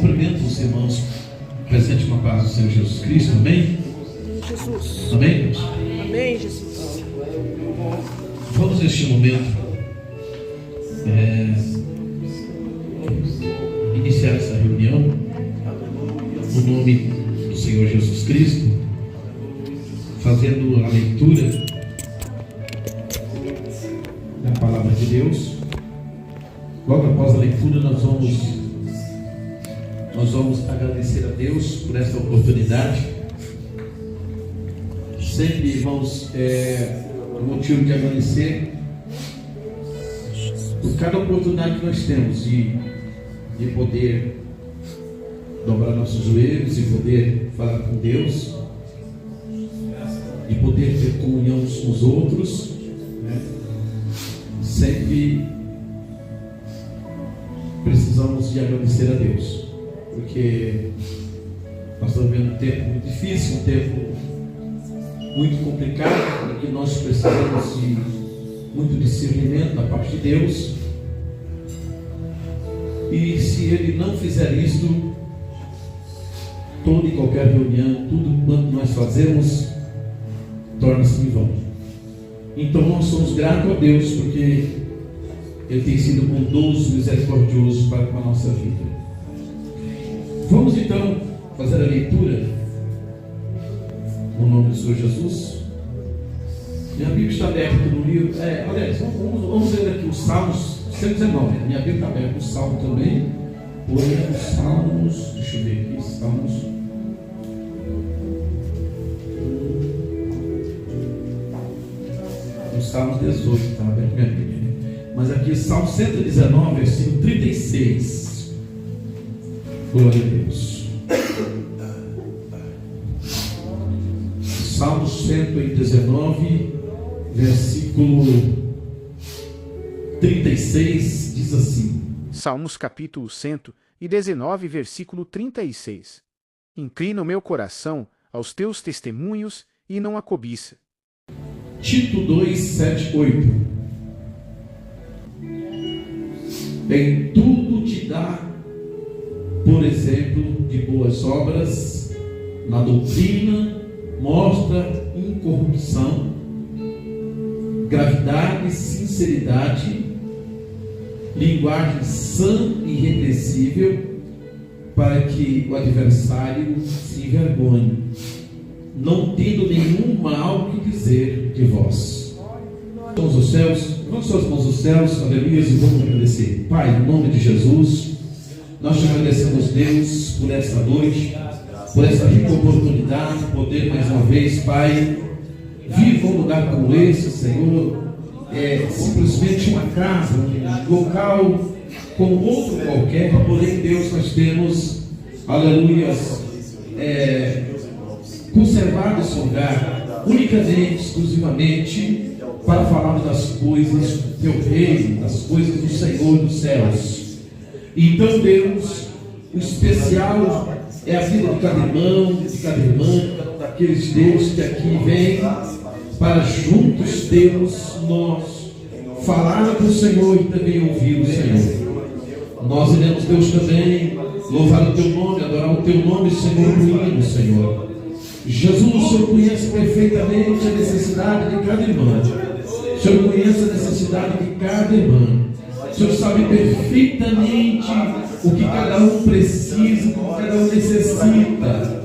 cumprimento os irmãos presentes com a paz do Senhor Jesus Cristo, amém? Jesus. Amém, irmãos? Amém, Jesus. Vamos neste momento iniciar essa reunião no nome do Senhor Jesus Cristo, fazendo a leitura da palavra de Deus. Logo após a leitura nós vamos agradecer a Deus por essa oportunidade. Sempre, irmãos, motivo de agradecer por cada oportunidade que nós temos de poder dobrar nossos joelhos e poder falar com Deus, de poder ter comunhão uns com os outros, né? Sempre precisamos de agradecer a Deus, porque nós estamos vivendo um tempo muito difícil, um tempo muito complicado, em que nós precisamos de muito discernimento da parte de Deus. E se Ele não fizer isto, toda e qualquer reunião, tudo quanto nós fazemos, torna-se em vão. Então nós somos gratos a Deus, porque Ele tem sido bondoso e misericordioso para com a nossa vida. Vamos então fazer a leitura no nome do Senhor Jesus. Minha Bíblia está aberta no livro. Vamos ler aqui os Salmos 119. Minha Bíblia está aberta no Salmo também. Porém, os Salmos. Deixa eu ver aqui. Salmos. Os Salmos 18. Está aberto minha Bíblia. Mas aqui, Salmo 119, versículo 36. Glória a Deus. Salmo 119, versículo 36, diz assim. Salmos capítulo 119, versículo 36. Inclina o meu coração aos teus testemunhos e não a cobiça. Tito 2, 7, 8. Em tudo te dá, por exemplo, de boas obras, na doutrina, mostra incorrupção, gravidade, sinceridade, linguagem sã e irrepreensível, para que o adversário se envergonhe, não tendo nenhum mal que dizer de vós. Vamos aos céus, vamos suas mãos aos céus, aleluia, e vamos agradecer. Pai, em nome de Jesus, nós te agradecemos, Deus, por esta noite, por essa rica oportunidade de poder mais uma vez, Pai, vir um lugar como esse, Senhor, simplesmente uma casa, um local como outro qualquer, porém, Deus, nós temos, aleluia, conservado esse lugar unicamente, exclusivamente, para falar das coisas do Teu reino, das coisas do Senhor dos céus. Então, Deus, o especial é a vida de cada irmão, de cada irmã, daqueles Deus que aqui vêm para juntos, Deus, nós falar do Senhor e também ouvir o Senhor. Nós iremos, Deus, também louvar o Teu nome, adorar o Teu nome, Senhor, no hino, Senhor. Jesus, o Senhor conhece perfeitamente a necessidade de cada irmã. O Senhor conhece a necessidade de cada irmã. O Senhor sabe perfeitamente o que cada um precisa, o que cada um necessita.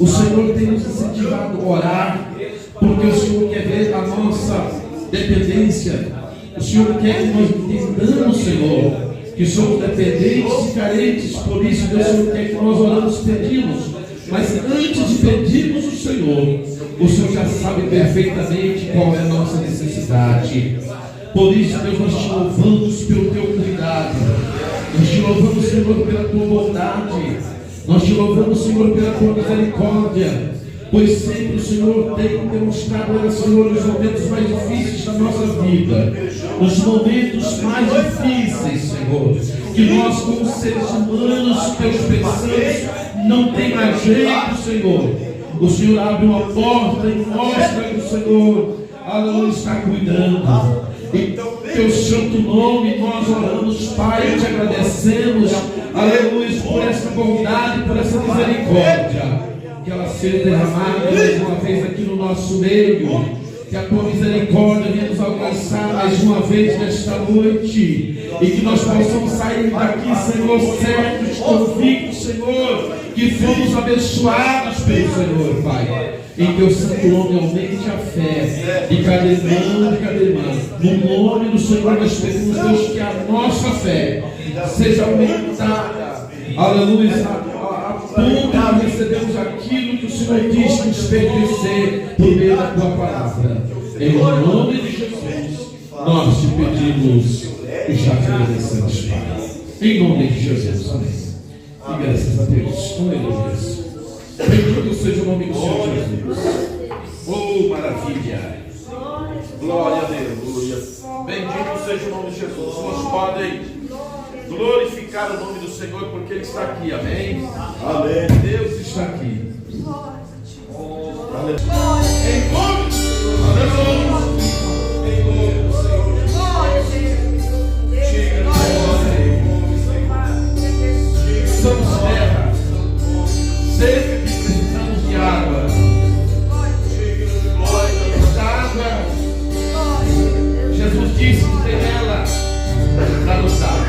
O Senhor tem nos incentivado a orar, porque o Senhor quer ver a nossa dependência. O Senhor quer que nós entendamos, Senhor, que somos dependentes e carentes. Por isso, Deus, o Senhor quer que nós oramos e pedimos. Mas antes de pedirmos o Senhor já sabe perfeitamente qual é a nossa necessidade. Por isso, Deus, nós te louvamos pelo Teu cuidado. Nós te louvamos, Senhor, pela Tua bondade. Nós te louvamos, Senhor, pela Tua misericórdia. Pois sempre o Senhor tem demonstrado, Senhor, nos momentos mais difíceis da nossa vida. Nos momentos mais difíceis, Senhor, que nós, como seres humanos, Teus pensamos, não tem mais jeito, Senhor. O Senhor abre uma porta e mostra que o Senhor está cuidando. Em teu santo nome nós oramos, Pai, te agradecemos, aleluia, por essa bondade, por essa misericórdia. Que ela seja derramada mais uma vez aqui no nosso meio. Que a tua misericórdia venha nos alcançar mais uma vez nesta noite. E que nós possamos sair daqui, Senhor, certos, convictos, Senhor, que fomos abençoados pelo Senhor, Pai. Em teu santo nome, aumente a fé de cada irmão, de cada irmã. No nome do Senhor, nós pedimos, Deus, que a nossa fé seja aumentada. Aleluia. Nós recebemos aquilo que o Senhor diz nos pertencer por meio da tua palavra. Em nome de Jesus, nós te pedimos e já te agradecemos, Pai. Em nome de Jesus, amém. E graças a Deus, aleluia. Bendito seja o nome do Senhor Jesus. Oh, maravilha! Glória a Deus. Bendito seja o nome de Jesus. Nós podem glorificar o nome do Senhor, porque Ele está aqui, amém? Amém. Deus está aqui. Aleluia. Em nome do Senhor, aleluia. Em nome do Senhor. Somos terra, cerca que precisamos de água. Esta água, Jesus disse que tem ela para nos dar.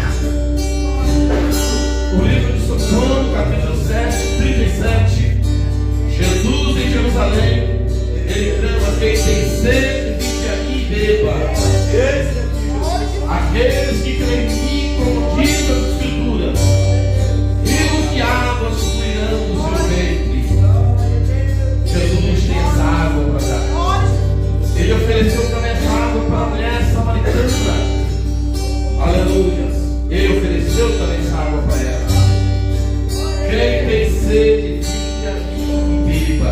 O livro de Salomão, capítulo 7, 37. Jesus em Jerusalém, ele clama: quem tem sede, vinde a mim e beba. Aqueles que creem em mim, como diz as Escrituras, rios de águas fluirão do seu ventre. Jesus tem essa água para dar. Ele ofereceu também essa água para a mulher samaritana. Aleluia. Ele ofereceu também essa água para ela. Quem tem sede, vinde a mim e beba.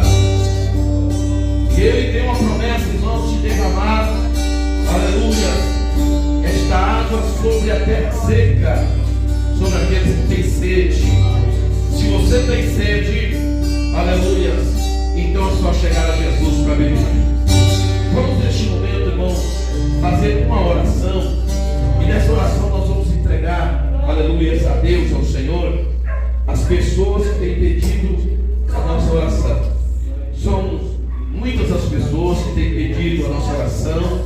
E Ele tem uma promessa, irmãos, de derramar, aleluia, esta água sobre a terra seca, sobre aqueles que têm sede. Se você tem sede, aleluia, então é só chegar a Jesus para beber. Vamos neste momento, irmãos, fazer uma oração. E nessa oração nós vamos entregar, aleluia, a Deus, ao Senhor, as pessoas que têm pedido a nossa oração. São muitas as pessoas que têm pedido a nossa oração.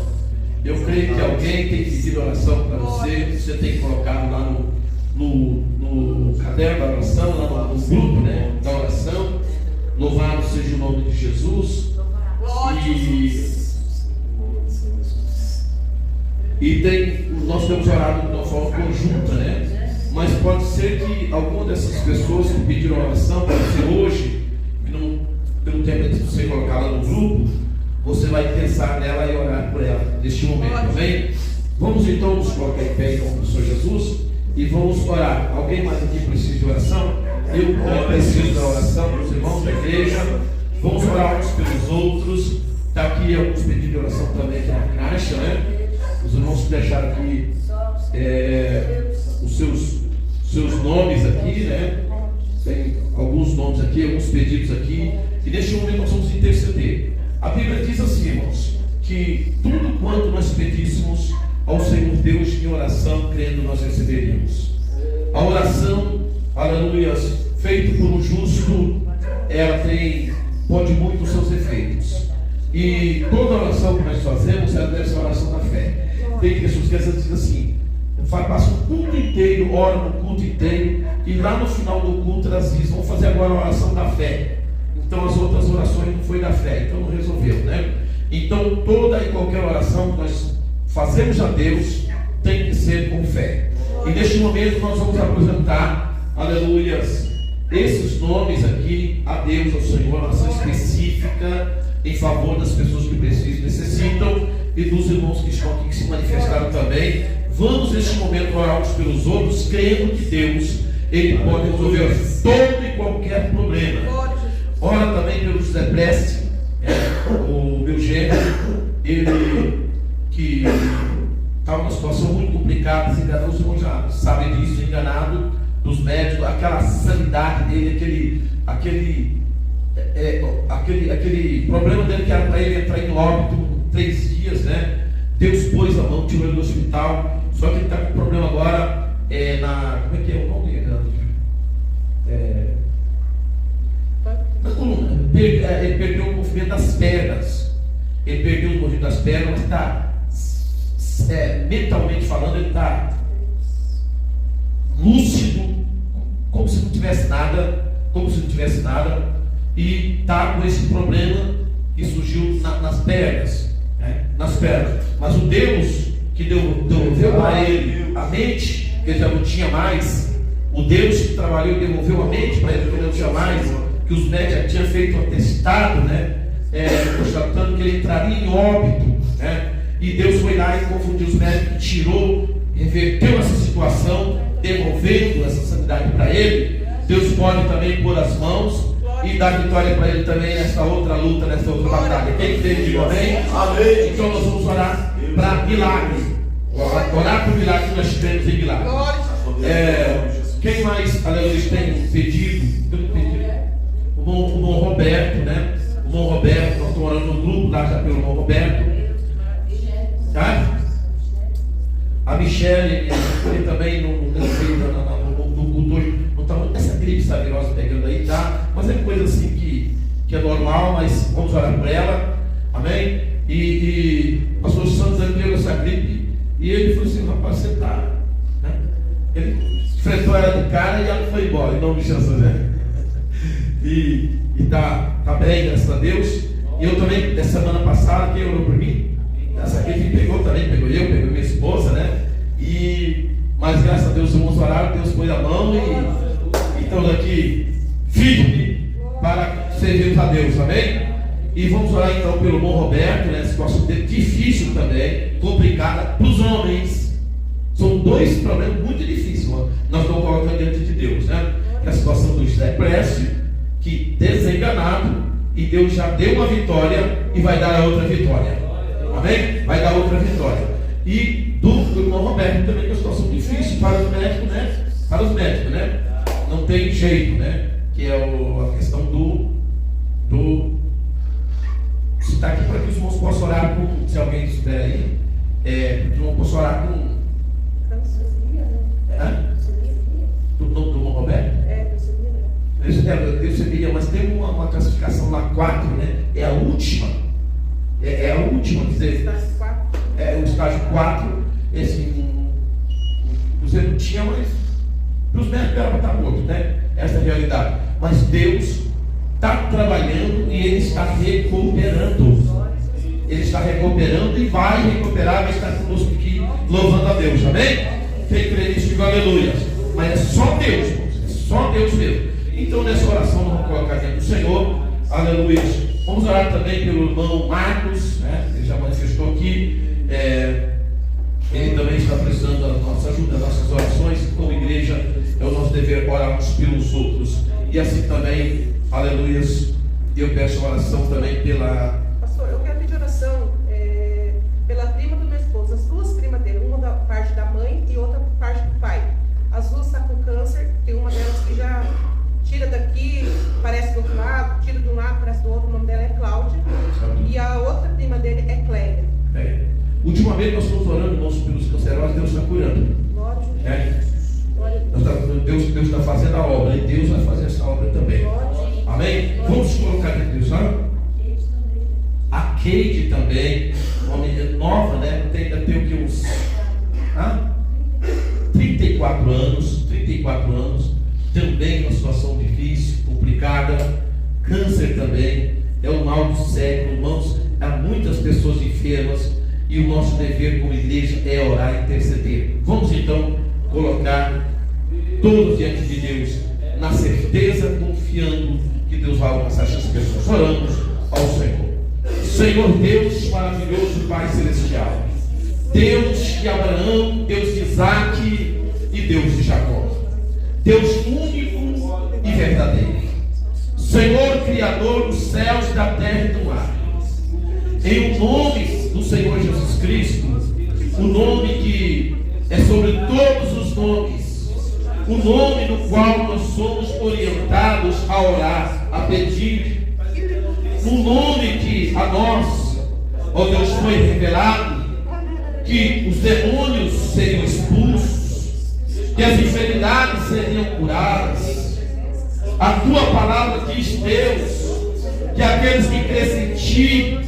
Eu creio que alguém tem pedido oração para você. Você tem colocado lá no caderno da oração, lá no grupo, né, da oração. Louvado seja o nome de Jesus. Nós temos orado de uma forma conjunta, né? Mas pode ser que alguma dessas pessoas que pediram oração, pode ser hoje, que não deu tempo de você colocar lá no grupo, você vai pensar nela e orar por ela neste momento, amém? Vamos então nos colocar em pé em nome do Senhor Jesus e vamos orar. Alguém mais aqui precisa de oração? Eu preciso da oração para os irmãos da igreja. Vamos orar uns pelos outros. Está aqui alguns pedidos de oração também aqui na caixa, né? Os irmãos deixaram aqui os seus nomes aqui, né? Tem alguns nomes aqui, alguns pedidos aqui. E neste momento nós vamos interceder. A Bíblia diz assim, irmãos, que tudo quanto nós pedíssemos ao Senhor Deus em oração, crendo, nós receberíamos. A oração, aleluia, feita por um justo, ela pode muito os seus efeitos. E toda oração que nós fazemos, ela deve ser a oração da fé. Tem pessoas que às vezes dizem assim, passa o culto inteiro, ora no culto inteiro, e lá no final do culto elas dizem, vamos fazer agora a oração da fé. Então as outras orações não foi da fé, então não resolveu, né? Então toda e qualquer oração que nós fazemos a Deus tem que ser com fé. E neste momento nós vamos apresentar, aleluias, esses nomes aqui a Deus, ao Senhor, oração específica em favor das pessoas que precisam, necessitam, e dos irmãos que estão aqui, que se manifestaram também. Vamos neste momento orar uns pelos outros, crendo que Deus, Ele pode resolver todo e qualquer problema. Ora também pelo José Preste, o meu gênero, ele que estava numa situação muito complicada, desenganou, os irmãos já sabem disso, enganado dos médicos, aquela sanidade dele, aquele problema dele que era para ele entrar em óbito 3 dias, né? Deus pôs a mão, tirou ele do hospital. Só que ele está com problema agora como é que é o nome? Na coluna. Ele perdeu o movimento das pernas. Ele perdeu o movimento das pernas, mas está mentalmente falando, ele está lúcido, como se não tivesse nada, e está com esse problema que surgiu nas pernas, mas o Deus que devolveu para ele a mente, que ele já não tinha mais, o Deus que trabalhou e devolveu a mente para ele, que ele não tinha mais, que os médicos já tinham feito um atestado, constatando que ele entraria em óbito, e Deus foi lá e confundiu os médicos, tirou, reverteu essa situação, devolvendo essa sanidade para ele. Deus pode também pôr as mãos e dar vitória para ele também nessa outra luta, nessa outra batalha. Quem entende, diga amém? Amém. Então nós vamos orar para milagre. Orar por milagre que nós tivemos em milagre. Quem mais, aleluia, tem pedido? O irmão Roberto, O irmão Roberto, nós estamos orando no grupo lá já pelo irmão Roberto. A Michele, ele também no culto hoje, não está muito essa gripe sabirosa pegando aí, tá? Mas é coisa assim que é normal, mas vamos orar por ela, amém? E o pastor Santos pegou essa gripe e ele falou assim: rapaz, você está, Ele enfrentou ela de cara e ela foi embora, em nome de Jesus, E está bem, graças a Deus. E eu também, nessa semana passada, quem orou por mim? Essa gripe pegou minha esposa, mas graças a Deus, os irmãos oraram, Deus pôs a mão e estamos aqui firme para servirmos a Deus, amém? E vamos orar então pelo irmão Roberto, situação dele difícil também, complicada para os homens. São dois problemas muito difíceis, nós estamos colocando diante de Deus, Que a situação do José Précio, que desenganado, e Deus já deu uma vitória e vai dar a outra vitória. Amém? Vai dar outra vitória. E do irmão Roberto também, que é uma situação difícil para os médicos, Para os médicos, Não tem jeito, Que é a questão do se está aqui para que os irmãos possam orar com, se alguém estiver aí, que os irmãos possam orar com. Do irmão Roberto? Leucemia, mas tem uma classificação lá 4, É a última. É a última, quer dizer, o estágio 4, você não tinha, mas os médicos eram para estar mortos, Essa é a realidade. Mas Deus está trabalhando e Ele está recuperando. Ele está recuperando e vai recuperar, vai estar conosco aqui, louvando a Deus, amém? Quem crê nisso, diga aleluia. Mas é só Deus, é só Deus mesmo. Então nessa oração nós vamos colocar diante do Senhor, aleluia. Vamos orar também pelo irmão Marcos, ele já manifestou aqui, ele também está precisando da nossa ajuda, das nossas orações. Como igreja, é o nosso dever orar uns pelos outros. E assim também, aleluia, eu peço oração também pela... Pastor, eu quero pedir oração pela prima do meu esposo, as duas primas dele, uma da parte da mãe e outra parte do pai. As duas estão com câncer, tem uma delas que já... tira daqui, parece do outro lado, tira de um lado, parece do outro. O nome dela é Cláudia. E a outra prima dele é Cléia. Ultimamente nós estamos orando, irmãos, pelos cancerosos, Deus está curando. Deus está fazendo a obra e Deus vai fazer essa obra também. Amém? Vamos colocar aqui, Deus, sabe? A Kate também, uma menina nova, ainda tem o que uns 34 anos. Também uma situação difícil, complicada, câncer também, é o mal do século, irmãos, há muitas pessoas enfermas e o nosso dever como igreja é orar e interceder. Vamos então colocar todos diante de Deus, na certeza, confiando que Deus vai alcançar essas pessoas. Oramos ao Senhor. Senhor Deus maravilhoso, Pai Celestial, Deus de Abraão, Deus de Isaac e Deus de Jacó, Deus único e verdadeiro, Senhor Criador dos céus, da terra e do mar, em o nome do Senhor Jesus Cristo, o nome que é sobre todos os nomes, o nome no qual nós somos orientados a orar, a pedir, o nome que a nós, ó Deus, foi revelado, que os demônios seriam expulsos, que as enfermidades seriam curadas. A tua palavra diz, Deus, que aqueles que crescem em ti,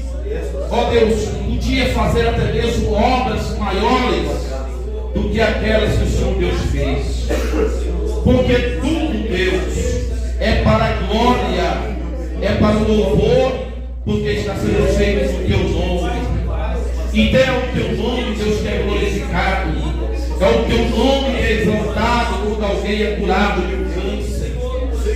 ó Deus, podia fazer até mesmo obras maiores do que aquelas que o Senhor Deus fez. Porque tudo, Deus, é para a glória, é para o louvor, porque está sendo feito no teu nome. Então é o teu nome, Deus, que é glorificado. É o teu nome que é exaltado quando alguém é curado de um câncer.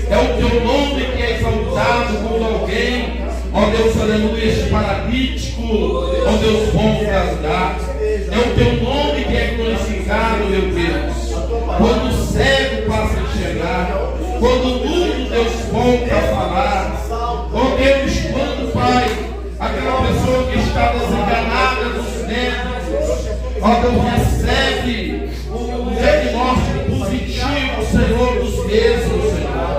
É o teu nome que é exaltado quando alguém, ó Deus, aleluia, este paralítico, ó Deus, volta a andar. É o teu nome que é glorificado, meu Deus. Quando o cego passa a enxergar, quando o mundo, Deus, volta a falar. Ó Deus, quando, Pai, aquela pessoa que está desenganada dos médicos, ó Deus, recebe um diagnóstico positivo, Senhor, dos mesmos, Senhor.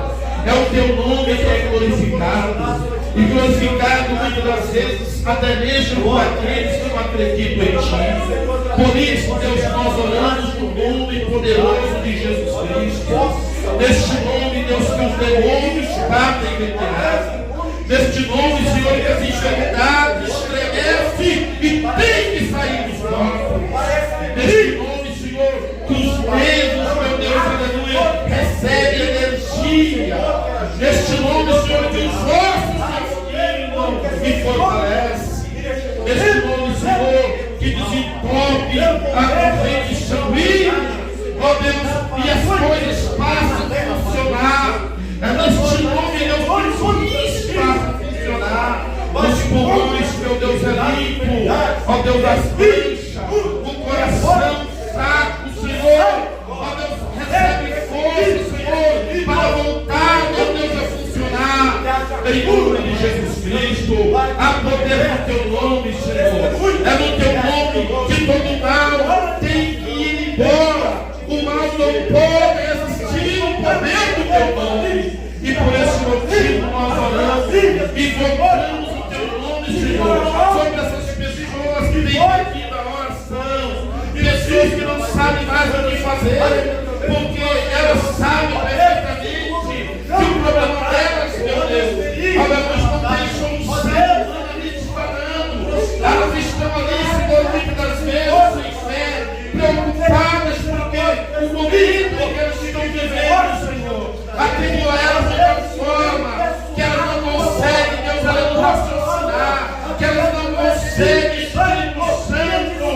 É o teu nome que é glorificado. E glorificado muitas das vezes, até mesmo por aqueles que não acreditam em ti. Por isso, Deus, nós oramos no nome poderoso de Jesus Cristo. Neste nome, Deus, que os demônios batem retirado. Neste nome, Senhor, que as enfermidades estremecem e tem que sair dos corpos. Neste nome, Senhor, que os medos, meu Deus, aleluia, recebem energia. Neste nome, Senhor, que os ossos e fortalece. Neste nome, Senhor, que desentope a corrente sanguínea, ó Deus, e as coisas passam a funcionar. É neste nome, Deus, que os rins passam a funcionar. Os pulmões, meu Deus, é limpo. Ó Deus, as manchas, o coração fraco, Senhor. Ó Deus, recebe força, Senhor, para voltar, meu Deus, a funcionar. Em nome de Jesus Cristo, há poder no teu nome, Senhor. É no teu nome que todo mal tem que ir embora. O mal não pode existir no poder do teu nome. E por esse motivo nós oramos e invocamos o teu nome, Senhor, sobre essas pessoas que vêm pedindo a oração, pessoas que não sabem mais o que fazer, porque elas sabem perfeitamente que o problema delas, meu Deus, elas não têm solução, humanamente falando. Elas estão ali, Senhor, muitas das vezes sem fé, preocupadas porque o momento em que elas estão vivendo, Senhor, atribui elas de uma forma que elas não conseguem, Deus, elas não raciocinar, que elas não conseguem, Espírito Santo,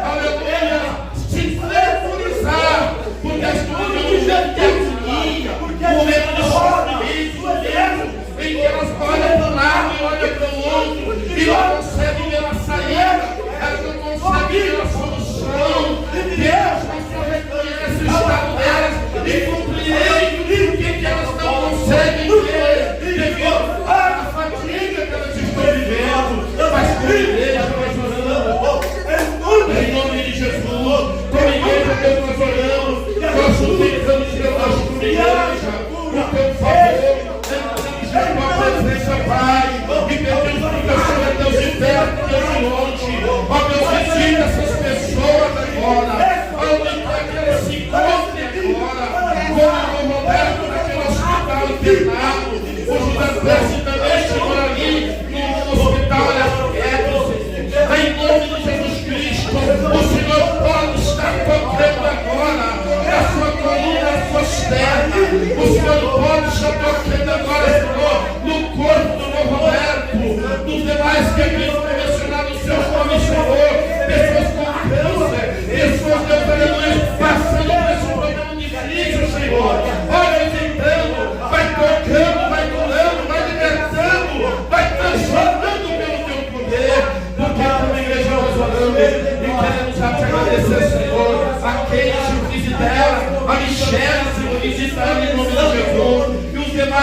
aleluia, se flexibilizar, porque as coisas já têm o momento de sofrimento, o momento em que elas olham para um lado e olham para o outro e não conseguem ver a saída, elas não conseguem ver a solução. Deus, mas só reconhece o estado delas e compreende o que elas não conseguem ver devido à fadiga que elas estão vivendo. Mas como igreja nós oramos, em nome de Jesus, como igreja Deus nós oramos, nós suplicamos Deus como igreja, o teu favor. Pai, e pedimos que o Senhor é Deus de perto, Deus de longe. Ó Deus, visita essas pessoas agora. Onde quer que elas se encontrem agora. Como o Roberto naquele hospital internado. O José Pérez também chegou ali no hospital Alfredo. Em nome de Jesus Cristo, o Senhor pode estar tocando agora na sua coluna, nas suas pernas. O Senhor pode estar tocando agora, Senhor, no corpo do meu Roberto, dos demais que aqui estão mencionados os seus nomes, Senhor, pessoas com câncer, pessoas, Deus, aleluia, passando por esse problema difícil, Senhor. Olha, entrando, vai tocando, vai curando, vai libertando, vai transformando pelo teu poder, porque como igreja nós oramos e queremos já te agradecer, Senhor, a Kate, o filho dela, a Michelle, Senhor, visita ela em nome de Jesus, e os demais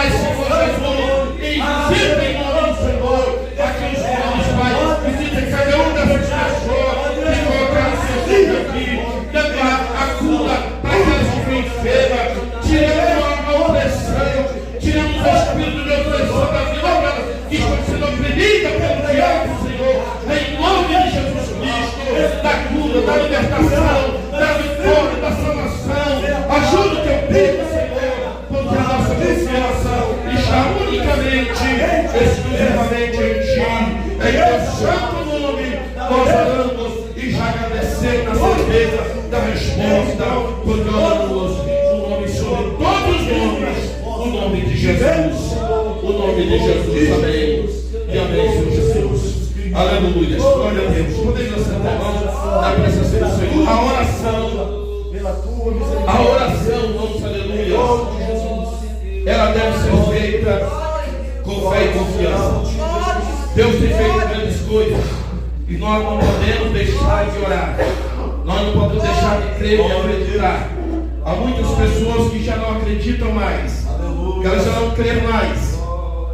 exclusivamente em Ti. Em Teu santo nome nós oramos e já agradecemos na certeza da resposta, porque oramos o nome sobre todos os nomes, o nome de Jesus. O nome de Jesus, amém. E amém, Senhor Jesus. Aleluia. Glória a Deus. Podemos levantar a mão na presença do Senhor. A oração, nossa aleluia, ela deve ser feita com fé e confiança. Deus tem feito grandes coisas e nós não podemos deixar de orar. Nós não podemos deixar de crer e acreditar. Há muitas pessoas que já não acreditam mais, que elas já não creem mais.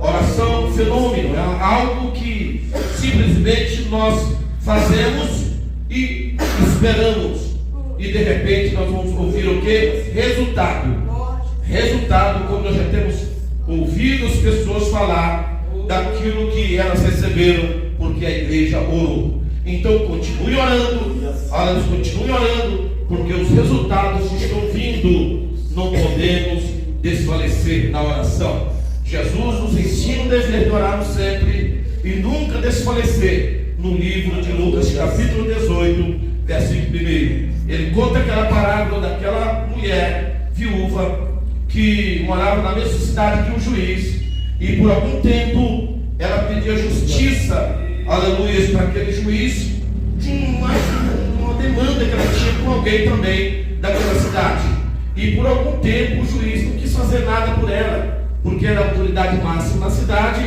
Oração é um fenômeno, é algo que simplesmente nós fazemos e esperamos. E de repente nós vamos ouvir o que? Resultado. Resultado, como nós já temos ouvido as pessoas falar daquilo que elas receberam, porque a igreja orou. Então continue orando, elas continuem orando, porque os resultados estão vindo. Não podemos desfalecer na oração. Jesus nos ensina o dever de orarmos sempre e nunca desfalecer. No livro de Lucas, capítulo 18, versículo 1, ele conta aquela parábola daquela mulher viúva que morava na mesma cidade que o juiz, e por algum tempo ela pedia justiça, aleluia, para aquele juiz de uma demanda que ela tinha com alguém também daquela cidade. E por algum tempo o juiz não quis fazer nada por ela, porque era a autoridade máxima na cidade,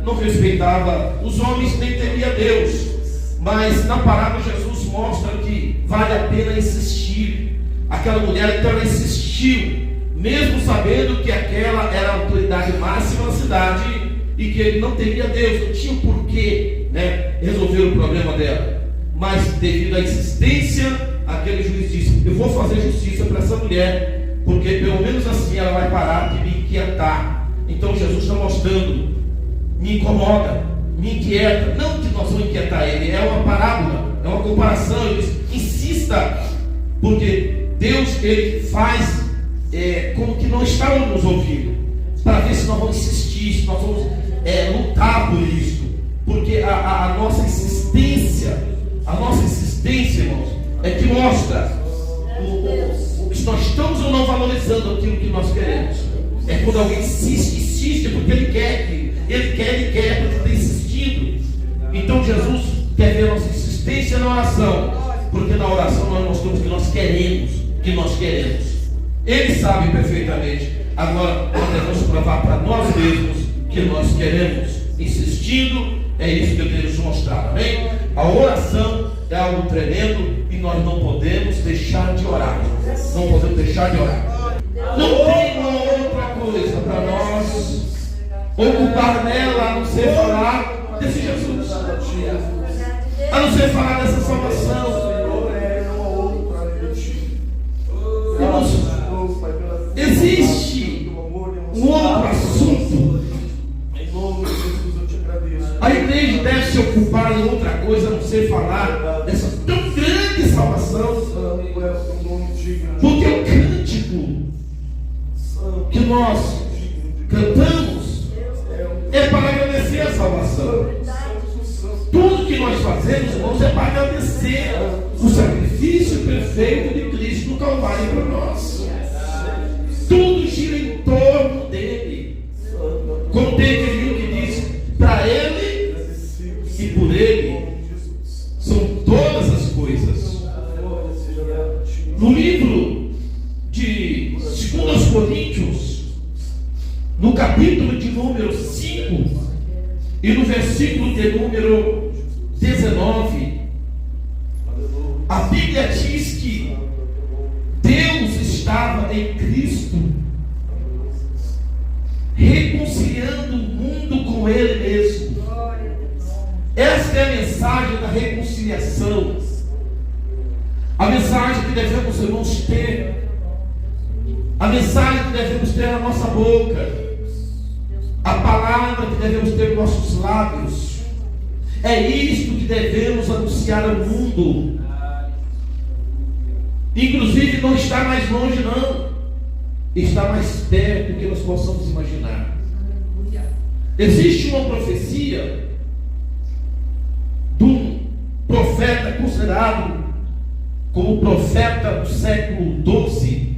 não respeitava os homens, nem temia Deus. Mas na parábola Jesus mostra que vale a pena insistir. Aquela mulher, então, ela insistiu, mesmo sabendo que aquela era a autoridade máxima na cidade e que ele não temia Deus, não tinha porquê, resolver o problema dela. Mas devido à insistência, aquele juiz disse: eu vou fazer justiça para essa mulher, porque pelo menos assim ela vai parar de me inquietar. Então Jesus está mostrando: me incomoda, me inquieta. Não que nós vamos inquietar ele, é uma parábola, é uma comparação. Ele diz: insista, porque Deus, ele faz como que não estamos nos ouvindo, para ver se nós vamos insistir, se nós vamos lutar por isso. Porque a nossa insistência, irmãos, é que mostra se nós estamos ou não valorizando aquilo que nós queremos. É quando alguém insiste porque ele quer, porque está insistindo. Então Jesus quer ver a nossa insistência na oração, porque na oração nós mostramos que nós queremos. Ele sabe perfeitamente. Agora nós devemos provar para nós mesmos que nós queremos. Insistindo, é isso que eu tenho que mostrar, amém? A oração é algo tremendo e nós não podemos deixar de orar. Não podemos deixar de orar. Não tem uma outra coisa para nós ocupar nela a não ser falar desse Jesus, a não ser falar dessa salvação. Irmãos, existe um outro assunto. A igreja deve se ocupar em outra coisa a não ser falar dessa tão grande salvação. Porque o cântico que nós cantamos é para agradecer a salvação. Tudo que nós fazemos, irmãos, é para agradecer o sacrifício perfeito de Cristo no Calvário para nós. Tudo gira em torno dele. Como tem aquele que diz: para ele e por ele são todas as coisas. No livro de 2 Coríntios, no capítulo de número 5 e no versículo de número 19, a Bíblia diz que Deus estava em Cristo reconciliando o mundo com Ele mesmo. Esta é a mensagem da reconciliação, a mensagem que devemos, irmãos, ter, a mensagem que devemos ter na nossa boca, a palavra que devemos ter nos nossos lábios. É isto que devemos anunciar ao mundo. Inclusive não está mais longe, não, está mais perto do que nós possamos imaginar. Existe uma profecia de um profeta considerado como profeta do século XII,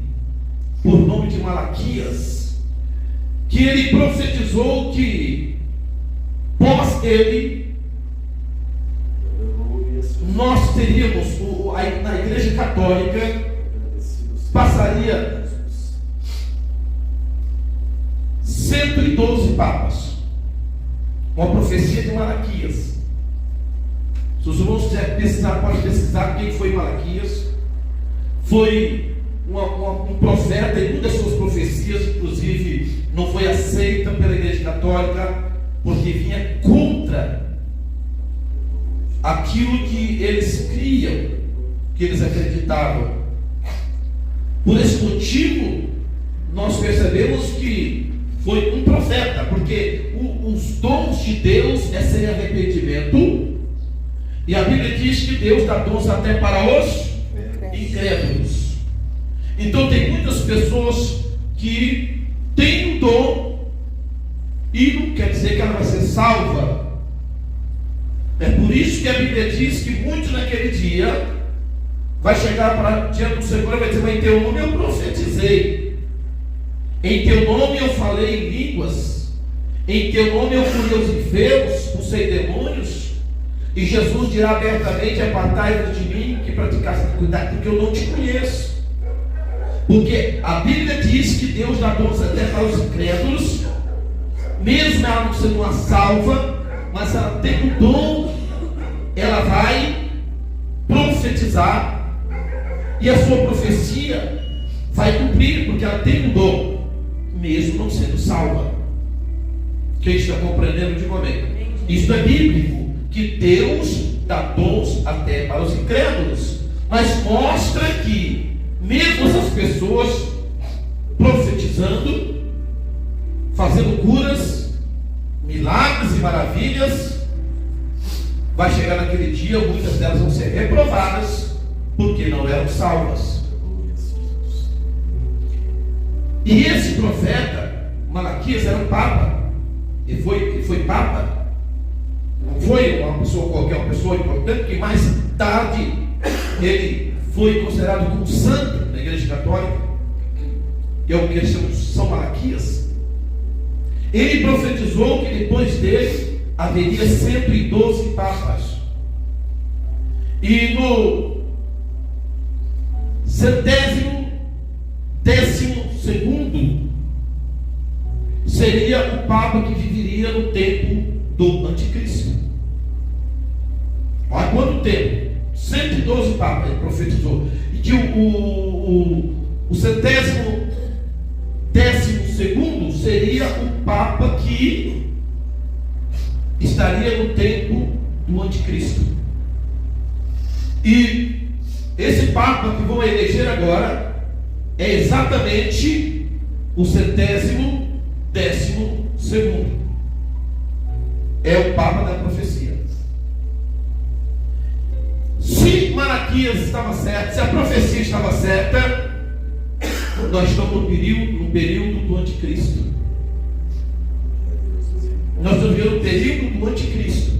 por nome de Malaquias, que ele profetizou que pós ele nós teríamos na Igreja Católica passaria 112 papas. Uma profecia de Malaquias. Se os irmãos quiserem pesquisar, pode pesquisar quem foi Malaquias. Foi um profeta, e uma das suas profecias, inclusive, não foi aceita pela Igreja Católica, porque vinha contra aquilo que eles criam, que eles acreditavam. Por esse motivo, nós percebemos que foi um profeta, porque os dons de Deus é sem arrependimento, e a Bíblia diz que Deus dá dons até para os incrédulos. Então tem muitas pessoas que têm um dom e não quer dizer que ela vai ser salva. É por isso que a Bíblia diz que muitos naquele dia vai chegar para diante do Senhor e vai dizer: mas em teu nome eu profetizei, em teu nome eu falei em línguas, em teu nome eu curei os enfermos, expulsei demônios. E Jesus dirá abertamente: apartai-vos de mim, que praticaste iniquidade, porque eu não te conheço. Porque a Bíblia diz que Deus dá dons até para os incrédulos, mesmo ela não sendo uma salva, mas ela tem o dom, ela vai profetizar, e a sua profecia vai cumprir, porque ela tem o dom, mesmo não sendo salva. Quem está compreendendo de momento? Isso é bíblico, que Deus dá dons até para os incrédulos, mas mostra que mesmo essas pessoas profetizando, fazendo curas, milagres e maravilhas, vai chegar naquele dia, muitas delas vão ser reprovadas, porque não eram salvas. E esse profeta, Malaquias, era um papa. Ele foi papa. Não foi uma pessoa qualquer, uma pessoa importante, que mais tarde ele foi considerado como santo na Igreja Católica, que é o que eles chamam de São Malaquias. Ele profetizou que depois dele haveria 112 papas. E no 112º seria o Papa que viveria no tempo do Anticristo. Olha quanto tempo? 112 papas ele profetizou. E que o 112º seria o Papa que estaria no tempo do Anticristo. E esse Papa que vão eleger agora é exatamente o 112º. É o Papa da profecia. Se Malaquias estava certo, se a profecia estava certa, nós estamos no período do Anticristo. Nós estamos vivendo o período do Anticristo.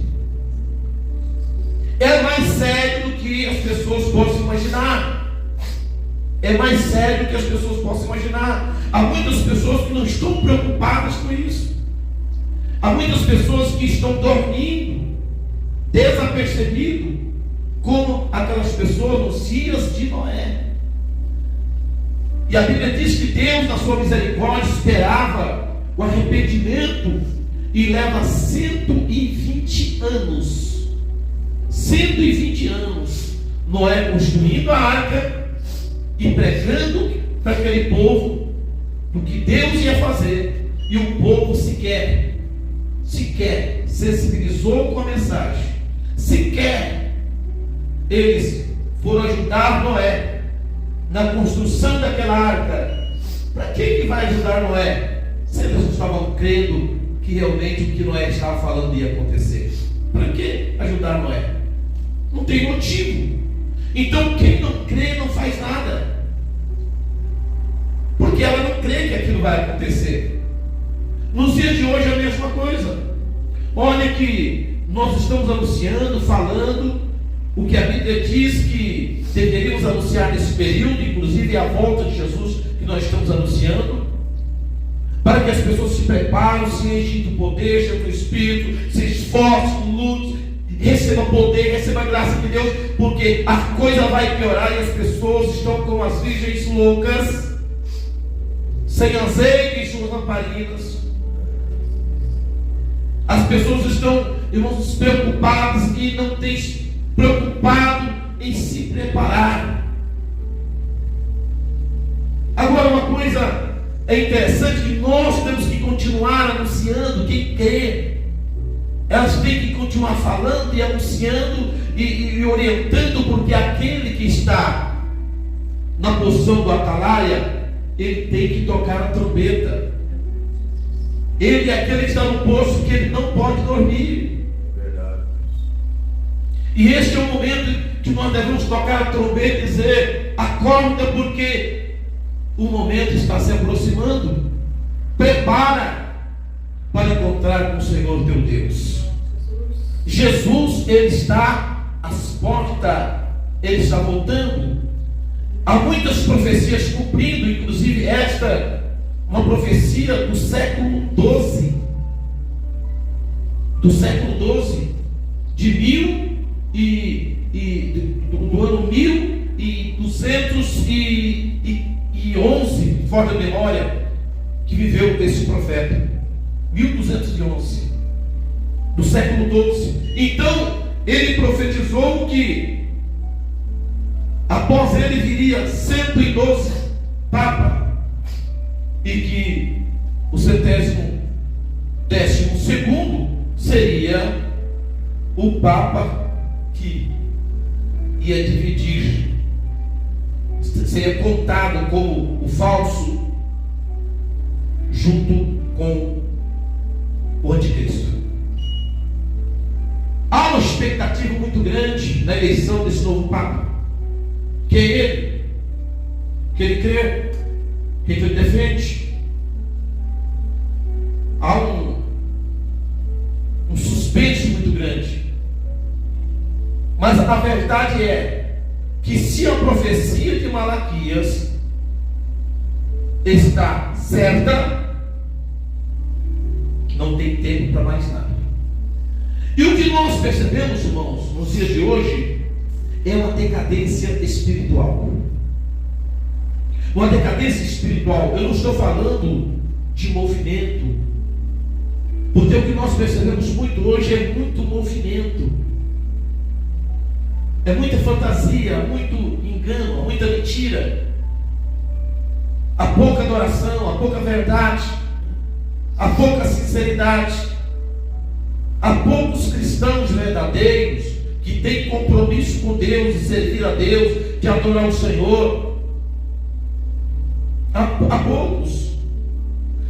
É mais sério do que as pessoas possam imaginar. É mais sério do que as pessoas possam imaginar. Há muitas pessoas que não estão preocupadas com isso. Há muitas pessoas que estão dormindo, desapercebido, como aquelas pessoas nos dias de Noé. E a Bíblia diz que Deus, na sua misericórdia, esperava o arrependimento, e leva 120 anos. 120 anos Noé construindo a arca e pregando para aquele povo do que Deus ia fazer, e o povo sequer sensibilizou com a mensagem, sequer eles foram ajudar Noé na construção daquela arca. Para que vai ajudar Noé se eles não estavam crendo que realmente o que Noé estava falando ia acontecer? Para que ajudar Noé? Não tem motivo. Então quem não crê não faz nada, porque ela não crê que aquilo vai acontecer. Nos dias de hoje é a mesma coisa. Olha que nós estamos anunciando, falando o que a Bíblia diz que deveríamos anunciar nesse período, inclusive a volta de Jesus que nós estamos anunciando, para que as pessoas se preparem, se enchem do poder, enchem do Espírito, se esforcem, lutem, recebam poder, recebam a graça de Deus, porque a coisa vai piorar e as pessoas estão como as virgens loucas, sem azeite em suas lamparinas. As pessoas estão, irmãos, preocupadas e não têm preocupado em se preparar. Agora, uma coisa é interessante, que nós temos que continuar anunciando. Quem crê, elas têm que continuar falando e anunciando e orientando, porque aquele que está na posição do atalaia, ele tem que tocar a trombeta. Ele é aquele que está no posto que ele não pode dormir. Verdade. E este é o momento que nós devemos tocar a trombeta e dizer: acorda, porque o momento está se aproximando. Prepara para encontrar com o Senhor teu Deus. Jesus, ele está às portas, ele está voltando. Há muitas profecias cumprindo, inclusive esta, uma profecia do século XII, do ano 1211, fora da memória, que viveu esse profeta, 1211, do século XII. Então, ele profetizou que após ele viria 112 papas, e que o 112º seria o Papa que ia dividir, seria contado como o falso junto com o anticristo. Há uma expectativa muito grande na eleição desse novo Papa, que é ele, que ele crê, que ele defende. Há um suspense muito grande. Mas a verdade é que se a profecia de Malaquias está certa, não tem tempo para mais nada. E o que nós percebemos, irmãos, nos dias de hoje, é uma decadência espiritual. Uma decadência espiritual. Eu não estou falando de movimento, porque o que nós percebemos muito hoje é muito movimento, é muita fantasia, muito engano, muita mentira, há pouca adoração, há pouca verdade, há pouca sinceridade, há poucos cristãos verdadeiros que têm compromisso com Deus, de servir a Deus, de adorar o Senhor. Há poucos,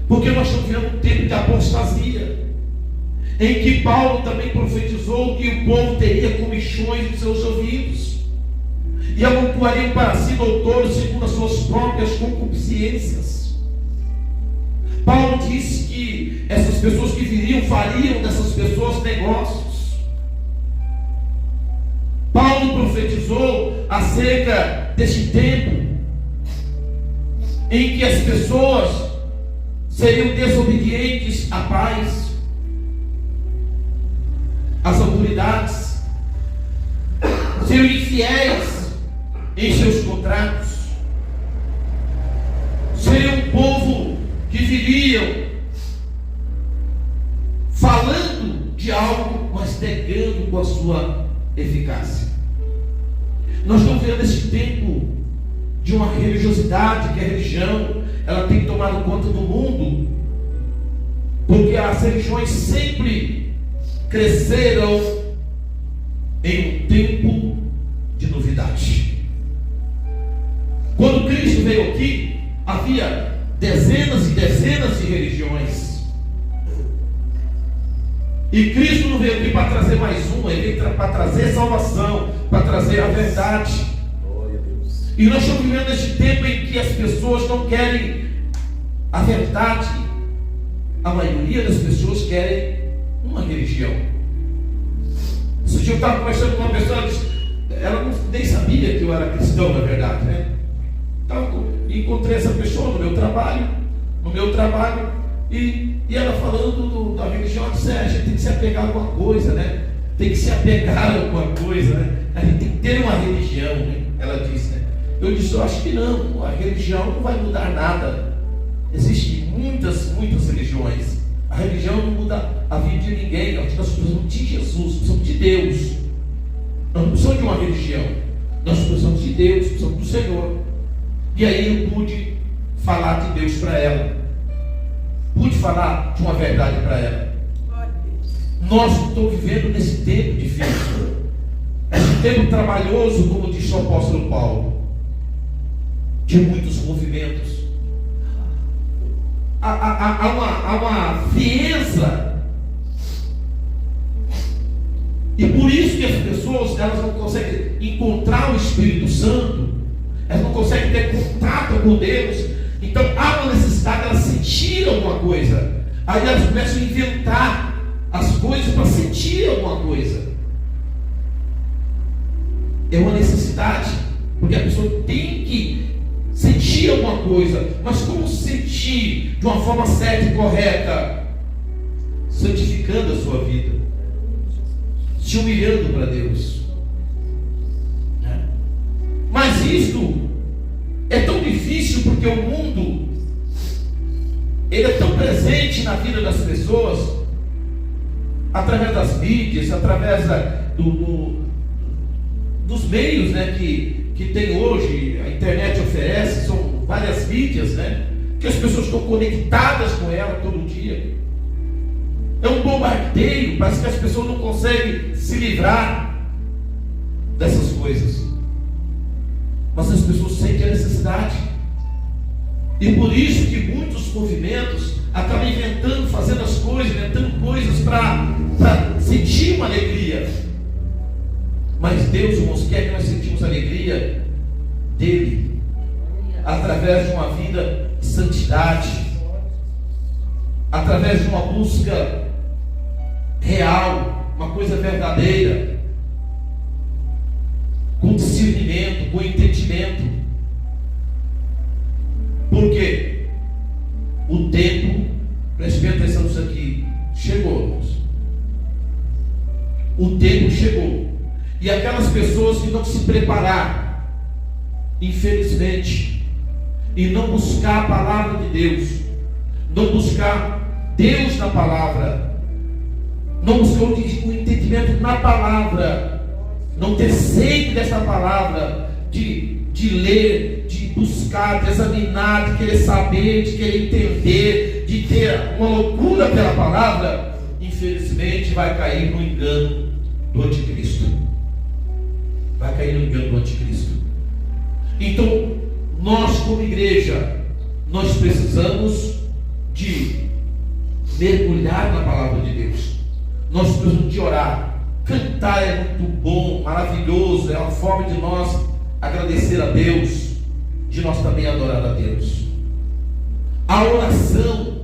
porque nós estamos vivendo um tempo de apostasia, em que Paulo também profetizou que o povo teria comichões em seus ouvidos e amontoariam para si doutores segundo as suas próprias concupiscências. Paulo disse que essas pessoas que viriam fariam dessas pessoas negócios. Paulo profetizou acerca deste tempo em que as pessoas seriam desobedientes à paz, às autoridades, seriam infiéis em seus contratos, seriam um povo que viriam falando de algo, mas negando com a sua eficácia. Nós estamos vendo esse tempo de uma religiosidade, que a religião, ela tem tomado conta do mundo, porque as religiões sempre cresceram em um tempo de novidade. Quando Cristo veio aqui, havia dezenas e dezenas de religiões, e Cristo não veio aqui para trazer mais uma, ele veio para trazer salvação, para trazer a verdade. E nós estamos vivendo este tempo em que as pessoas não querem a verdade, a maioria das pessoas querem uma religião. Esse dia eu estava conversando com uma pessoa, ela nem sabia que eu era cristão, na verdade, né? Então, encontrei essa pessoa no meu trabalho, e ela falando da religião. Eu disse: a gente tem que se apegar a alguma coisa, né? Tem que se apegar a alguma coisa, né? A gente tem que ter uma religião, né? Ela disse, né? Eu disse: eu acho que não, a religião não vai mudar nada. Existem muitas religiões. A religião não muda a vida de ninguém. Nós precisamos de Jesus, precisamos de Deus. Nós não precisamos de uma religião, nós precisamos de Deus, precisamos do Senhor. E aí eu pude falar de Deus para ela, pude falar de uma verdade para ela. Nós estamos vivendo nesse tempo difícil, esse tempo trabalhoso, como disse o apóstolo Paulo, de muitos movimentos. Há uma frieza, e por isso que as pessoas, elas não conseguem encontrar o Espírito Santo, elas não conseguem ter contato com Deus. Então há uma necessidade de elas sentirem alguma coisa. Aí elas começam a inventar as coisas para sentir alguma coisa. É uma necessidade, porque a pessoa tem que sentir alguma coisa. Mas como sentir de uma forma certa e correta? Santificando a sua vida, se humilhando para Deus. Mas isto é tão difícil porque o mundo, ele é tão presente na vida das pessoas, através das mídias, através dos meios, né, que tem hoje, a internet oferece, são várias mídias, né, que as pessoas estão conectadas com ela todo dia. É um bombardeio, parece que as pessoas não conseguem se livrar dessas coisas. Mas as pessoas sentem a necessidade. E por isso que muitos movimentos acabam inventando, fazendo as coisas, inventando coisas para sentir uma alegria. Mas Deus, irmãos, quer que nós sentimos a alegria dele, através de uma vida de santidade, através de uma busca real, uma coisa verdadeira, com discernimento, com entendimento. Por quê? O tempo, preste bem atenção nisso aqui, chegou, irmãos. O tempo chegou. E aquelas pessoas que não se prepararam, infelizmente, e não buscar a palavra de Deus, não buscar Deus na palavra, não buscar o entendimento na palavra, não ter sede dessa palavra, de ler, de buscar, de examinar, de querer saber, de querer entender, de ter uma loucura pela palavra, infelizmente vai cair no engano do anticristo. Vai cair no engano do anticristo. Então, nós como igreja, nós precisamos de mergulhar na palavra de Deus. Nós precisamos de orar. Cantar é muito bom, maravilhoso, é uma forma de nós agradecer a Deus, de nós também adorar a Deus. A oração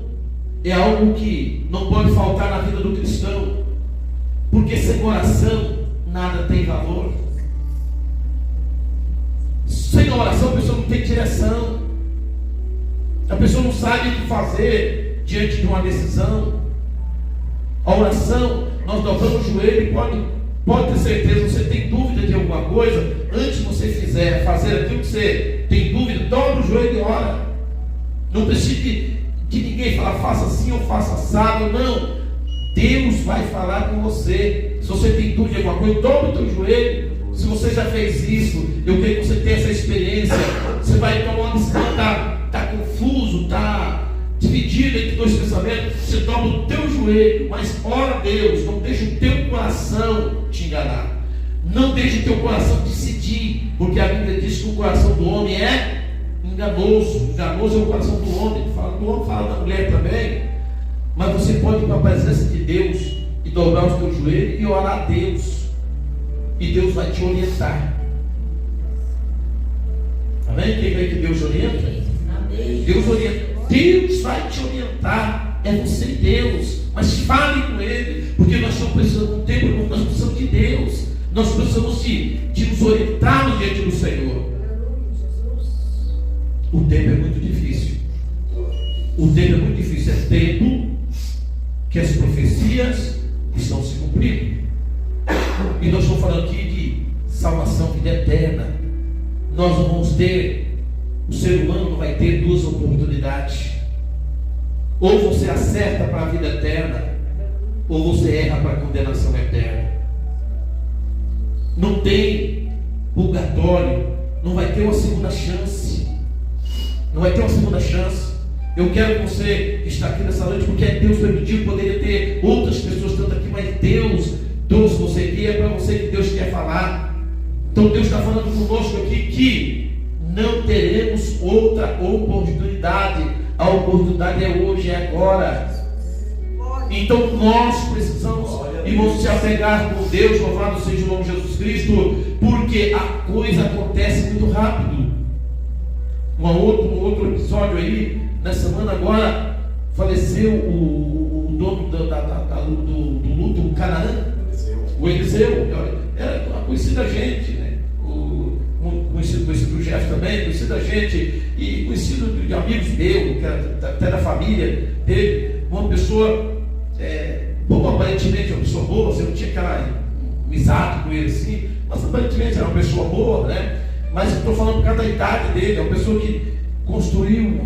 é algo que não pode faltar na vida do cristão, porque sem oração nada tem valor. Sem oração a pessoa não tem direção, a pessoa não sabe o que fazer diante de uma decisão. A oração, nós dobramos o joelho e pode ter certeza, você tem dúvida de alguma coisa, antes de você fazer aquilo que você tem dúvida, dobra o joelho e ora. Não precisa de ninguém falar, faça assim ou faça assado, não. Deus vai falar com você. Se você tem dúvida de alguma coisa, dobra o teu joelho. Se você já fez isso, eu creio que você tem essa experiência. Você vai tomar uma decisão, está confuso, está dividido entre dois pensamentos, você dobra o teu joelho, mas ora a Deus, não deixe o teu coração te enganar, não deixe o teu coração decidir, porque a Bíblia diz que o coração do homem é enganoso. Enganoso é o coração do homem, do homem fala da mulher também. Mas você pode ir para a presença de Deus e dobrar os teus joelhos e orar a Deus, e Deus vai te orientar. Amém? Quem crê que Deus orienta? Deus orienta. Deus vai te orientar. é você e Deus, mas fale com Ele, porque nós estamos precisando de um tempo, nós precisamos de Deus, nós precisamos de nos orientar diante do Senhor. O tempo é muito difícil. O tempo é muito difícil. É tempo que as profecias estão se cumprindo. E nós estamos falando aqui de salvação, vida eterna. Nós não vamos ter, o ser humano não vai ter duas oportunidades. Ou você acerta para a vida eterna, ou você erra para a condenação eterna. Não tem purgatório, não vai ter uma segunda chance. Não vai ter uma segunda chance. Eu quero que você está aqui nessa noite, porque Deus permitiu, poderia ter outras pessoas tanto aqui, mas Deus trouxe você aqui, é para você que Deus quer falar. Então Deus está falando conosco aqui que não teremos outra oportunidade. A oportunidade é hoje, é agora. Então nós precisamos, irmãos, se apegar com Deus, louvado seja o nome de Jesus Cristo, porque a coisa acontece muito rápido. Um outro episódio aí, na semana agora, faleceu o dono do luto, Canaã, o Eliseu. Era uma conhecida gente, né? Conhecido do Jeff também, conhecido da gente, e conhecido de amigos meus, que era até da família dele, uma pessoa boa, aparentemente, uma pessoa boa, você não tinha aquela amizade com ele assim, mas aparentemente era uma pessoa boa, né? Mas eu estou falando por causa da idade dele, é uma pessoa que construiu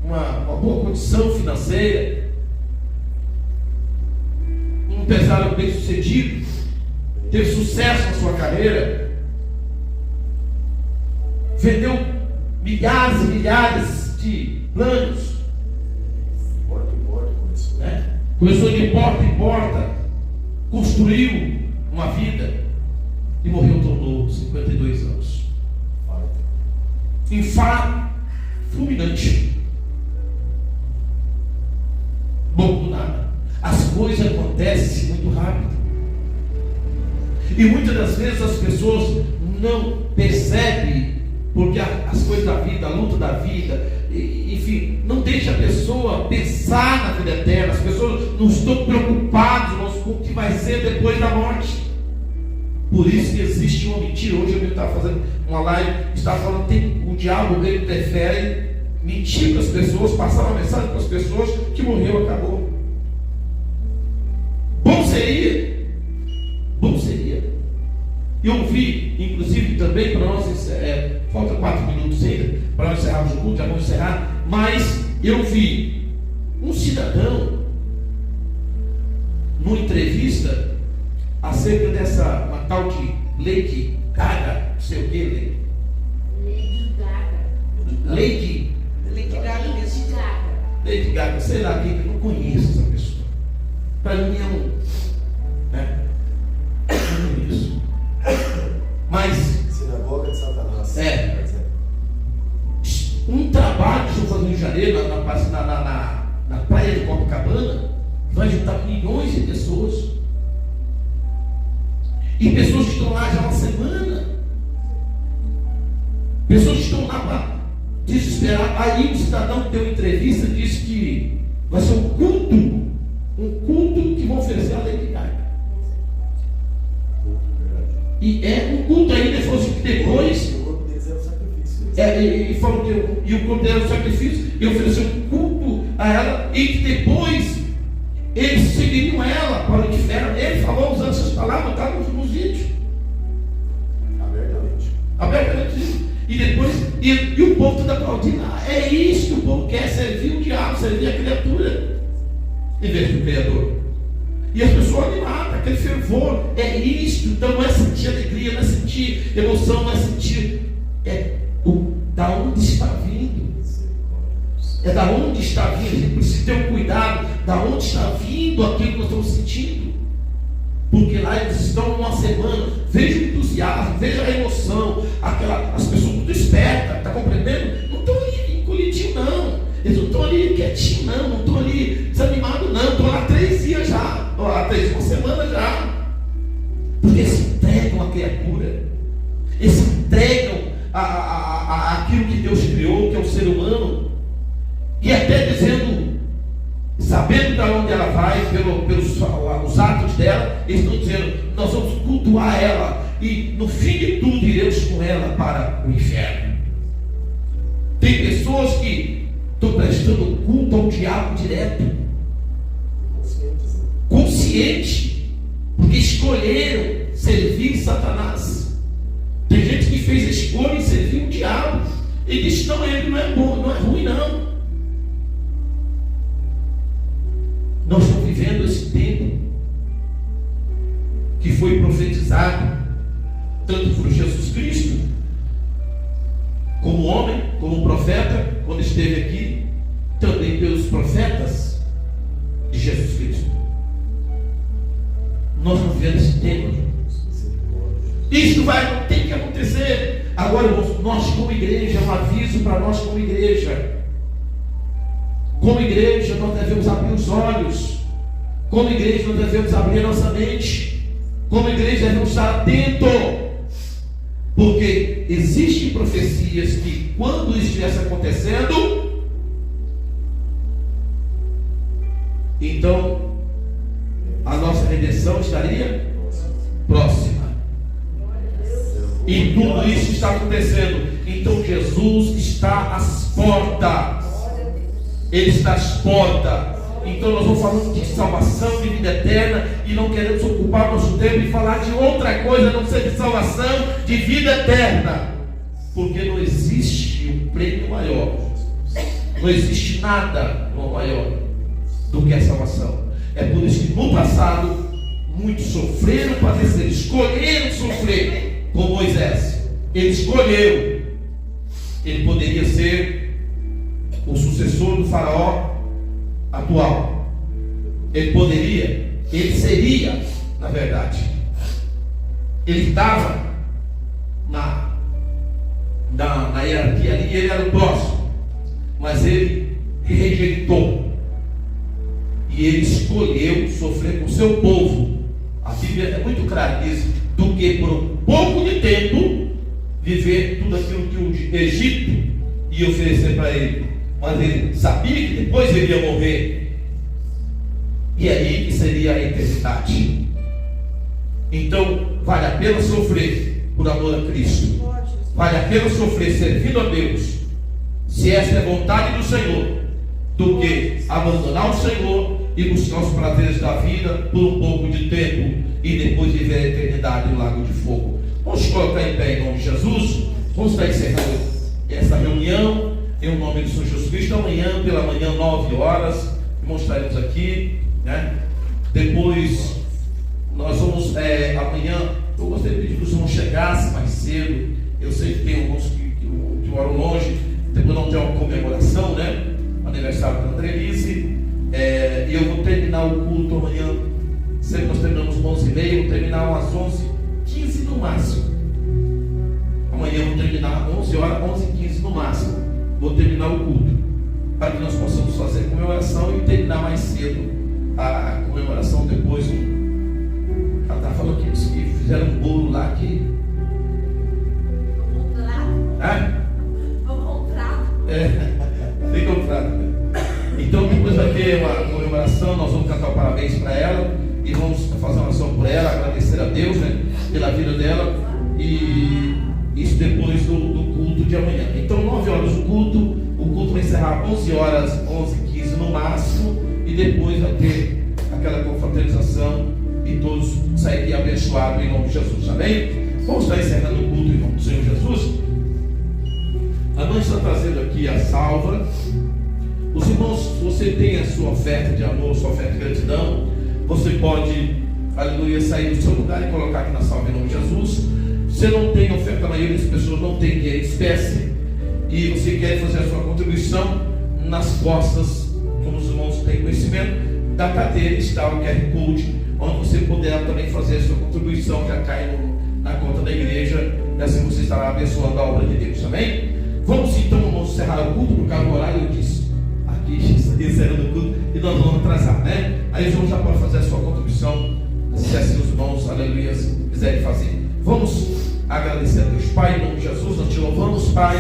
uma boa condição financeira, um empresário bem sucedido, teve sucesso na sua carreira, vendeu milhares e milhares de planos, Porta em porta começou. Começou de porta em porta, construiu uma vida e morreu tão novo, 52 anos. Infarto fulminante. Bom, do nada. As coisas acontecem muito rápido. E muitas das vezes as pessoas não percebem, porque as coisas da vida, a luta da vida, enfim, não deixa a pessoa pensar na vida eterna. As pessoas não estão preocupadas com o que vai ser depois da morte. Por isso que existe uma mentira. Hoje eu estava fazendo uma live, estava falando que o diabo ele prefere mentir para as pessoas, passar uma mensagem para as pessoas que morreu, acabou. Bom seria. Eu vi, inclusive também, para nós, falta 4 minutos ainda, para nós encerrarmos o culto, já vamos encerrar, mas eu vi um cidadão, numa entrevista, acerca dessa, uma tal de Lady Gaga, não sei o que, Lady Gaga, sei lá quem, eu não conheço essa pessoa. Para mim é não conheço. Mas Sinagoga de Satanás. Um trabalho que eu estou fazendo em janeiro, na praia de Copacabana, vai juntar milhões de pessoas. E pessoas que estão lá já há uma semana. Pessoas que estão lá para desesperar. Aí um cidadão que deu uma entrevista disse que vai ser um culto que vão oferecer a Lady Gaga. E é um culto ainda, ele falou assim, que depois. O corpo deles era o sacrifício. E falou que o corpo dela era o sacrifício, e ofereceu um culto a ela, e que depois eles seguiriam ela para o inferno. Ele falou usando essas palavras, está nos vídeos. Abertamente. E depois, e o povo todo aplaudindo. É isso que o povo quer, servir o diabo, servir a criatura, em vez do Criador. E as pessoas animadas, aquele fervor, é isso. Então não é sentir alegria, não é sentir emoção, não é sentir. Da onde está vindo. É da onde está vindo. A gente precisa ter um cuidado. Da onde está vindo aquilo que nós estamos sentindo. Porque lá eles estão numa semana. Veja o entusiasmo, veja a emoção. As pessoas tudo espertas, está compreendendo? Não estão ali encolhidinhos, não. Eles não estão ali quietinhos, não estão ali desanimados, não. Estão lá 3 dias já. Uma semana já. Porque eles entregam a criatura. Eles entregam aquilo que Deus criou, que é o ser humano. E até dizendo, sabendo para onde ela vai, pelos os atos dela, eles estão dizendo: nós vamos cultuar ela, e no fim de tudo iremos com ela para o inferno. Tem pessoas que estão prestando culto ao diabo direto, consciente, porque escolheram servir Satanás. Tem gente que fez a escolha em servir o diabo e diz: não, ele não é bom, não é ruim não. Nós estamos vivendo esse tempo que foi profetizado tanto por Jesus Cristo, como homem, como profeta, quando esteve aqui, também pelos profetas de Jesus Cristo. Nós estamos vivendo esse tempo. Isso tem que acontecer. Agora, nós como igreja, um aviso para nós como igreja. Como igreja, nós devemos abrir os olhos. Como igreja, nós devemos abrir a nossa mente. Como igreja, devemos estar atentos. Porque existem profecias que, quando isso estivesse acontecendo, então a nossa redenção estaria próxima. E tudo isso está acontecendo. Então Jesus está às portas. Ele está às portas. Então nós vamos falando de salvação, de vida eterna, e não queremos ocupar nosso tempo e falar de outra coisa, a não ser de salvação, de vida eterna. Porque não existe um prêmio maior. Não existe nada maior do que a salvação. É por isso que no passado muitos sofreram para descer, escolheram sofrer com Moisés. Ele escolheu. Ele poderia ser o sucessor do faraó atual. Ele seria, na verdade. Ele estava na hierarquia ali, ele era o próximo, mas ele rejeitou. E ele escolheu sofrer com o seu povo. A Bíblia é muito clara nisso, do que por um pouco de tempo viver tudo aquilo que o Egito ia oferecer para ele. Mas ele sabia que depois ele ia morrer, e aí que seria a eternidade. Então vale a pena sofrer por amor a Cristo. Vale a pena sofrer servindo a Deus, se essa é a vontade do Senhor, do que abandonar o Senhor e buscar os prazeres da vida por um pouco de tempo e depois viver a eternidade no lago de fogo. Vamos colocar em pé em nome de Jesus. Vamos estar encerrando essa reunião em nome do Senhor Jesus Cristo. Amanhã, pela manhã, 9 horas, mostraremos aqui, né? Depois nós vamos, amanhã, eu gostaria de pedir que os irmãos chegassem mais cedo. Eu sei que tem alguns que moram longe, depois não tem uma comemoração, né? Aniversário da Andrelise. E eu vou terminar o culto amanhã. Sempre nós terminamos 11h30, vou terminar umas 11h15 no máximo. Amanhã eu vou terminar 11 horas, 11h15 no máximo. Vou terminar o culto, para que nós possamos fazer a comemoração e terminar mais cedo a comemoração. Depois ela está falando que fizeram um bolo lá que tem comprado. Então depois vai ter uma comemoração, nós vamos cantar o parabéns para ela e vamos fazer uma oração por ela, agradecer a Deus, né, pela vida dela, e isso depois do culto de amanhã. Então 9 horas o culto vai encerrar 11 horas, 11h15 no máximo, e depois vai ter aquela confraternização e todos saírem abençoados em nome de Jesus, amém? Vamos estar encerrando o culto em nome do Senhor Jesus. A mãe está trazendo aqui a salva. Os irmãos, se você tem a sua oferta de amor, sua oferta de gratidão, você pode, aleluia, sair do seu lugar e colocar aqui na salva em nome de Jesus. Você não tem oferta, a maioria das pessoas não tem dinheiro em espécie, e você quer fazer a sua contribuição, nas costas, como os irmãos têm conhecimento, da cadeira está o QR Code, onde você poderá também fazer a sua contribuição, já cai na conta da igreja, e assim você estará abençoando a obra de Deus, amém? Vamos então, irmãos, encerrar o culto, por causa do horário. Eu disse aqui, estaria encerrando o culto, e nós vamos atrasar, né? Aí os irmãos já podem fazer a sua contribuição, se assim os irmãos, aleluia, quiserem fazer. Vamos agradecer a Deus. Pai, em nome de Jesus, nós te louvamos, Pai,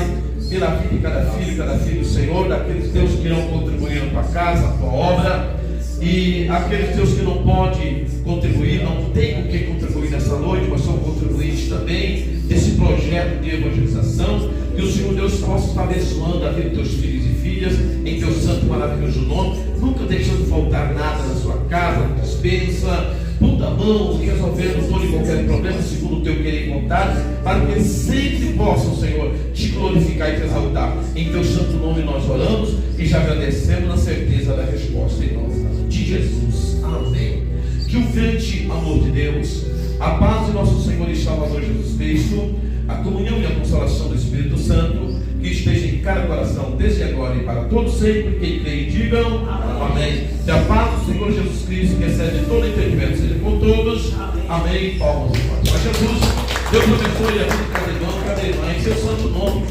pela vida de cada filho do Senhor, daqueles Deus que irão contribuir na tua casa, na tua obra. E aqueles Deus que não pode contribuir, não tem com que contribuir nessa noite, mas são contribuintes também desse projeto de evangelização, que o Senhor Deus possa estar abençoando a vida dos teus filhos e filhas, em teu santo e maravilhoso nome, nunca deixando faltar nada na sua casa, na dispensa, pondo a mão, resolvendo todo e qualquer problema, segundo o teu querer e vontade, para que eles sempre possam, Senhor, te glorificar e te exaltar. Em teu santo nome nós oramos e já agradecemos na certeza da resposta em nome de Jesus. Amém. Que o grande amor de Deus, a paz de nosso Senhor e Salvador Jesus Cristo, a comunhão e a consolação do Espírito Santo, que esteja em cada coração, desde agora e para todos sempre. Quem crê e digam amém. Que a paz do Senhor Jesus Cristo, que excede todo entendimento, seja com todos. Amém. Palmas e palmas. Mas Jesus, Deus abençoe a vida de cada irmão, cada irmã, em seu santo nome.